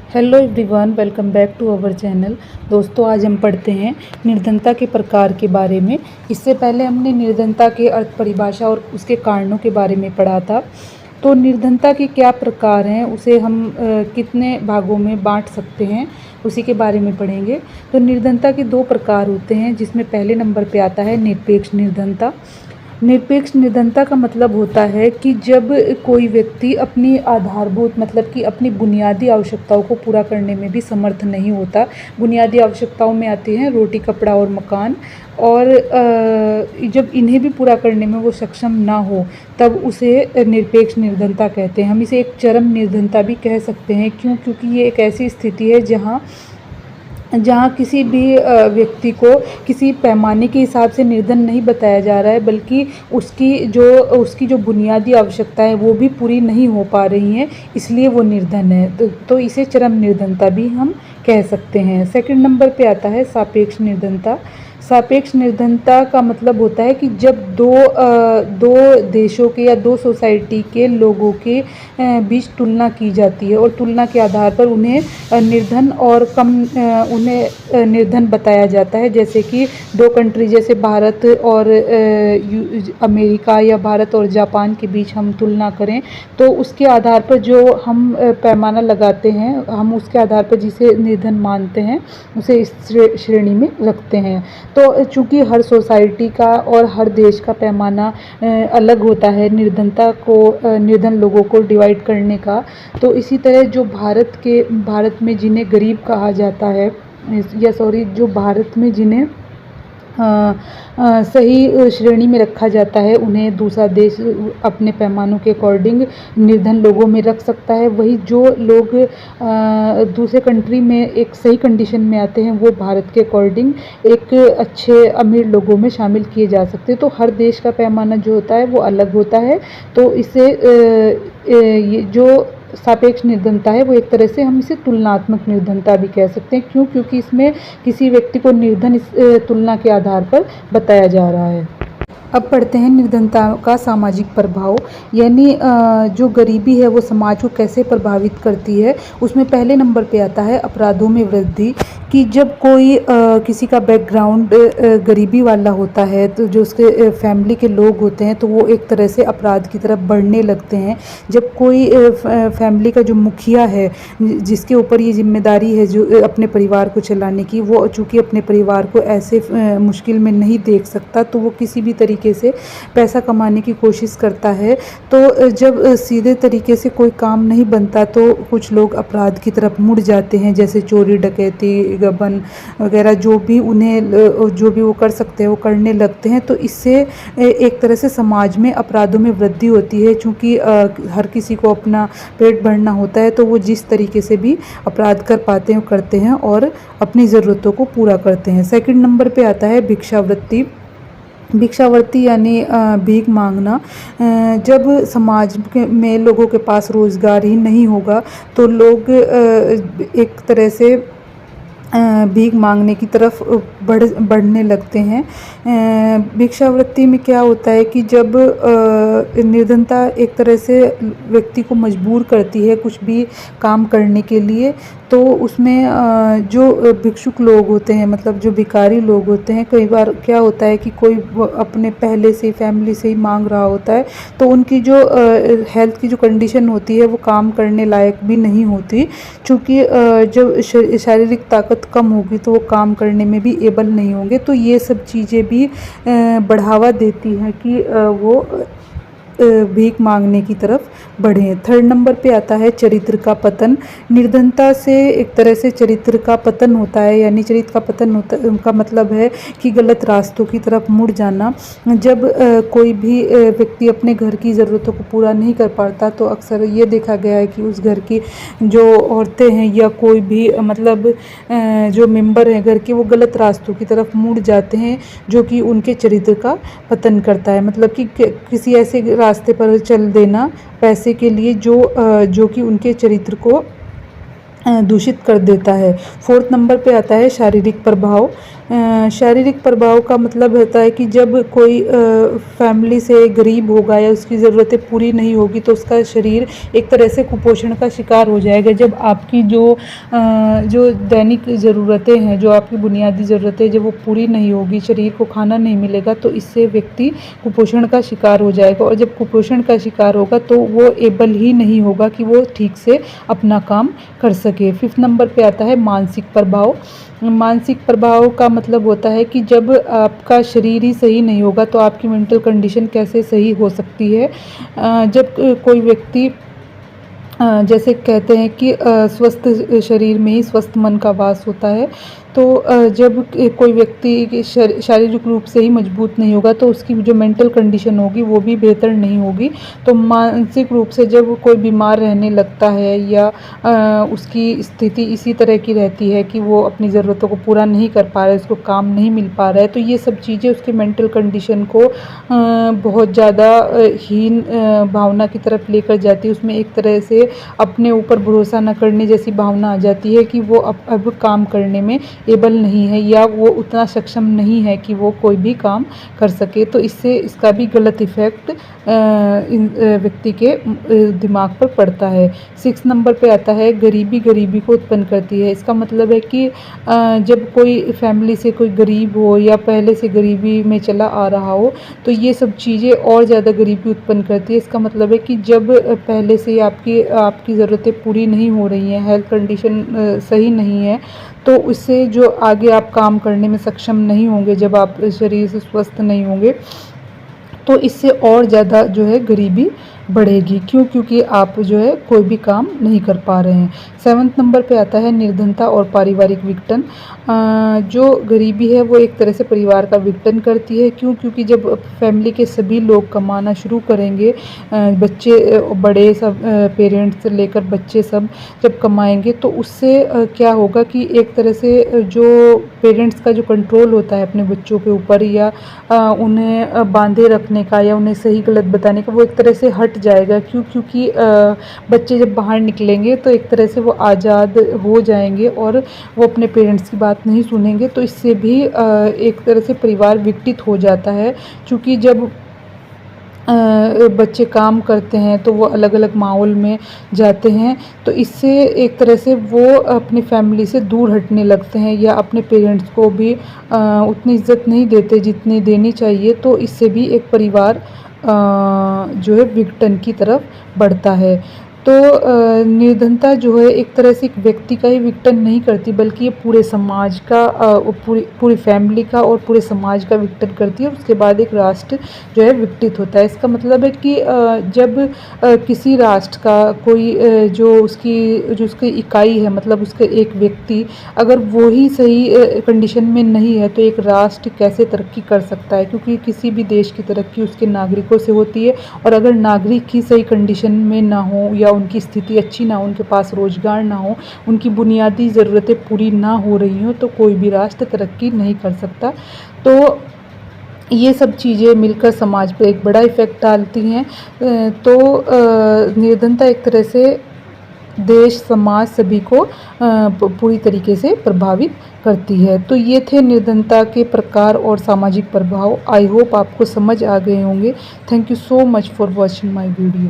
Hello everyone, welcome back to our channel. दोस्तों, आज हम पढ़ते हैं निर्धनता के प्रकार के बारे में। इससे पहले हमने निर्धनता के अर्थ, परिभाषा और उसके कारणों के बारे में पढ़ा था। तो निर्धनता के क्या प्रकार हैं, उसे हम कितने भागों में बांट सकते हैं, उसी के बारे में पढ़ेंगे। तो निर्धनता के दो प्रकार होते हैं, जिसमें पहले नंबर पे आता है निरपेक्ष निर्धनता। निरपेक्ष निर्धनता का मतलब होता है कि जब कोई व्यक्ति अपनी आधारभूत, मतलब कि अपनी बुनियादी आवश्यकताओं को पूरा करने में भी समर्थ नहीं होता। बुनियादी आवश्यकताओं में आती हैं रोटी, कपड़ा और मकान, और जब इन्हें भी पूरा करने में वो सक्षम ना हो, तब उसे निरपेक्ष निर्धनता कहते हैं। हम इसे एक चरम निर्धनता भी कह सकते हैं। क्योंकि ये एक ऐसी स्थिति है जहाँ किसी भी व्यक्ति को किसी पैमाने के हिसाब से निर्धन नहीं बताया जा रहा है, बल्कि उसकी जो बुनियादी आवश्यकताएं वो भी पूरी नहीं हो पा रही हैं, इसलिए वो निर्धन है। तो इसे चरम निर्धनता भी हम कह सकते हैं। सेकंड नंबर पे आता है सापेक्ष निर्धनता। सापेक्ष निर्धनता का मतलब होता है कि जब दो देशों के या दो सोसाइटी के लोगों के बीच तुलना की जाती है, और तुलना के आधार पर उन्हें निर्धन और कम उन्हें निर्धन बताया जाता है। जैसे कि दो कंट्री, जैसे भारत और अमेरिका, या भारत और जापान के बीच हम तुलना करें, तो उसके आधार पर जो हम पैमाना लगाते हैं, हम उसके आधार पर जिसे निर्धन मानते हैं उसे इस श्रेणी में रखते हैं। तो चूँकि हर सोसाइटी का और हर देश का पैमाना अलग होता है निर्धन लोगों को डिवाइड करने का, तो इसी तरह जो भारत में जिन्हें गरीब कहा जाता है, जो भारत में जिन्हें सही श्रेणी में रखा जाता है, उन्हें दूसरा देश अपने पैमानों के अकॉर्डिंग निर्धन लोगों में रख सकता है। वही जो लोग दूसरे कंट्री में एक सही कंडीशन में आते हैं, वो भारत के अकॉर्डिंग एक अच्छे अमीर लोगों में शामिल किए जा सकते हैं। तो हर देश का पैमाना जो होता है वो अलग होता है। तो इसे ये जो सापेक्ष निर्धनता है, वो एक तरह से हम इसे तुलनात्मक निर्धनता भी कह सकते हैं। क्योंकि इसमें किसी व्यक्ति को निर्धन इस तुलना के आधार पर बताया जा रहा है। अब पढ़ते हैं निर्धनता का सामाजिक प्रभाव, यानी जो गरीबी है वो समाज को कैसे प्रभावित करती है। उसमें पहले नंबर पे आता है अपराधों में वृद्धि। कि जब कोई किसी का बैकग्राउंड गरीबी वाला होता है, तो जो उसके फैमिली के लोग होते हैं, तो वो एक तरह से अपराध की तरफ बढ़ने लगते हैं। जब कोई फैमिली का जो मुखिया है, जिसके ऊपर ये जिम्मेदारी है जो अपने परिवार को चलाने की, वो चूँकि अपने परिवार को ऐसे मुश्किल में नहीं देख सकता, तो वो किसी भी तरीके से पैसा कमाने की कोशिश करता है। तो जब सीधे तरीके से कोई काम नहीं बनता, तो कुछ लोग अपराध की तरफ मुड़ जाते हैं, जैसे चोरी, डकैती, गबन वगैरह, जो भी वो कर सकते हैं वो करने लगते हैं। तो इससे एक तरह से समाज में अपराधों में वृद्धि होती है। चूँकि हर किसी को अपना पेट भरना होता है, तो वो जिस तरीके से भी अपराध कर पाते हैं करते हैं, और अपनी ज़रूरतों को पूरा करते हैं। सेकंड नंबर पे आता है भिक्षावृत्ति। भिक्षावृत्ति यानी भीख मांगना। जब समाज में लोगों के पास रोज़गार ही नहीं होगा, तो लोग एक तरह से भीख मांगने की तरफ बढ़ने लगते हैं। भिक्षावृत्ति में क्या होता है कि जब निर्धनता एक तरह से व्यक्ति को मजबूर करती है कुछ भी काम करने के लिए, तो उसमें जो भिक्षुक लोग होते हैं, मतलब जो भिखारी लोग होते हैं, कई बार क्या होता है कि कोई अपने पहले से फैमिली से ही मांग रहा होता है, तो उनकी जो हेल्थ की जो कंडीशन होती है वो काम करने लायक भी नहीं होती। चूँकि जब शारीरिक ताकत कम होगी, तो वो काम करने में भी एबल नहीं होंगे। तो ये सब चीज़ें भी बढ़ावा देती हैं कि वो भीख मांगने की तरफ बढ़े। थर्ड नंबर पे आता है चरित्र का पतन। निर्धनता से एक तरह से चरित्र का पतन होता है, यानी चरित्र का पतन का मतलब है कि गलत रास्तों की तरफ मुड़ जाना। जब कोई भी व्यक्ति अपने घर की ज़रूरतों को पूरा नहीं कर पाता, तो अक्सर ये देखा गया है कि उस घर की जो औरतें हैं, या कोई भी मतलब जो मेंबर हैं घर के, वो गलत रास्तों की तरफ मुड़ जाते हैं, जो कि उनके चरित्र का पतन करता है। मतलब कि किसी ऐसे रास्ते पर चल देना पैसे के लिए जो कि उनके चरित्र को दूषित कर देता है। फोर्थ नंबर पे आता है शारीरिक प्रभाव। शारीरिक प्रभाव का मतलब होता है कि जब कोई फैमिली से गरीब होगा या उसकी ज़रूरतें पूरी नहीं होगी तो उसका शरीर एक तरह से कुपोषण का शिकार हो जाएगा। जब आपकी जो दैनिक ज़रूरतें हैं, जो आपकी बुनियादी ज़रूरतें जब वो पूरी नहीं होगी, शरीर को खाना नहीं मिलेगा, तो इससे व्यक्ति कुपोषण का शिकार हो जाएगा। और जब कुपोषण का शिकार होगा तो वो एबल ही नहीं होगा कि वो ठीक से अपना काम कर सके। 5th नंबर पे आता है मानसिक प्रभाव। मानसिक प्रभाव का मतलब होता है कि जब आपका शरीर ही सही नहीं होगा तो आपकी मेंटल कंडीशन कैसे सही हो सकती है। जब कोई व्यक्ति जैसे कहते हैं कि स्वस्थ शरीर में ही स्वस्थ मन का वास होता है। तो जब कोई व्यक्ति की शारीरिक रूप से ही मजबूत नहीं होगा तो उसकी जो मेंटल कंडीशन होगी वो भी बेहतर नहीं होगी। तो मानसिक रूप से जब कोई बीमार रहने लगता है या उसकी स्थिति इसी तरह की रहती है कि वो अपनी ज़रूरतों को पूरा नहीं कर पा रहा है, उसको काम नहीं मिल पा रहा है, तो ये सब चीज़ें उसके मेंटल कंडीशन को बहुत ज़्यादा हीन भावना की तरफ लेकर जाती है। उसमें एक तरह से अपने ऊपर भरोसा न करने जैसी भावना आ जाती है कि वो अब काम करने में एबल नहीं है या वो उतना सक्षम नहीं है कि वो कोई भी काम कर सके। तो इससे इसका भी गलत इफ़ेक्ट व्यक्ति के दिमाग पर पड़ता है। 6 नंबर पे आता है गरीबी को उत्पन्न करती है। इसका मतलब है कि जब कोई फैमिली से कोई गरीब हो या पहले से गरीबी में चला आ रहा हो तो ये सब चीज़ें और ज़्यादा गरीबी उत्पन्न करती है। इसका मतलब है कि जब पहले से आपकी ज़रूरतें पूरी नहीं हो रही हैं, हेल्थ कंडीशन सही नहीं है, तो उससे जो आगे आप काम करने में सक्षम नहीं होंगे, जब आप शरीर से स्वस्थ नहीं होंगे, तो इससे और ज़्यादा जो है गरीबी बढ़ेगी। क्योंकि आप जो है कोई भी काम नहीं कर पा रहे हैं। 7th नंबर पे आता है निर्धनता और पारिवारिक विघटन। जो गरीबी है वो एक तरह से परिवार का विघटन करती है। क्योंकि जब फैमिली के सभी लोग कमाना शुरू करेंगे, बच्चे बड़े सब, पेरेंट्स से लेकर बच्चे सब जब कमाएंगे तो उससे क्या होगा कि एक तरह से जो पेरेंट्स का जो कंट्रोल होता है अपने बच्चों के ऊपर या उन्हें बांधे रखने का या उन्हें सही गलत बताने का, वो एक तरह से हट जाएगा। क्योंकि बच्चे जब बाहर निकलेंगे तो एक तरह से वो आज़ाद हो जाएंगे और वो अपने पेरेंट्स की बात नहीं सुनेंगे। तो इससे भी एक तरह से परिवार विघटित हो जाता है। क्योंकि जब बच्चे काम करते हैं तो वो अलग अलग माहौल में जाते हैं, तो इससे एक तरह से वो अपनी फैमिली से दूर हटने लगते हैं या अपने पेरेंट्स को भी उतनी इज्जत नहीं देते जितनी देनी चाहिए। तो इससे भी एक परिवार जो है विघटन की तरफ बढ़ता है। तो निर्धनता जो है एक तरह से एक व्यक्ति का ही विघटन नहीं करती, बल्कि ये पूरे समाज का पूरी फैमिली का और पूरे समाज का विघटन करती है। उसके बाद एक राष्ट्र जो है विघटित होता है। इसका मतलब है कि जब किसी राष्ट्र का कोई जो उसकी इकाई है, मतलब उसके एक व्यक्ति अगर वो ही सही कंडीशन में नहीं है तो एक राष्ट्र कैसे तरक्की कर सकता है। क्योंकि किसी भी देश की तरक्की उसके नागरिकों से होती है, और अगर नागरिक ही सही कंडीशन में ना हो या उनकी स्थिति अच्छी ना हो, उनके पास रोजगार ना हो, उनकी बुनियादी ज़रूरतें पूरी ना हो रही हों, तो कोई भी राष्ट्र तरक्की नहीं कर सकता। तो ये सब चीज़ें मिलकर समाज पे एक बड़ा इफ़ेक्ट डालती हैं। तो निर्धनता एक तरह से देश, समाज सभी को पूरी तरीके से प्रभावित करती है। तो ये थे निर्धनता के प्रकार और सामाजिक प्रभाव। आई होप आपको समझ आ गए होंगे। Thank you so much for watching my video.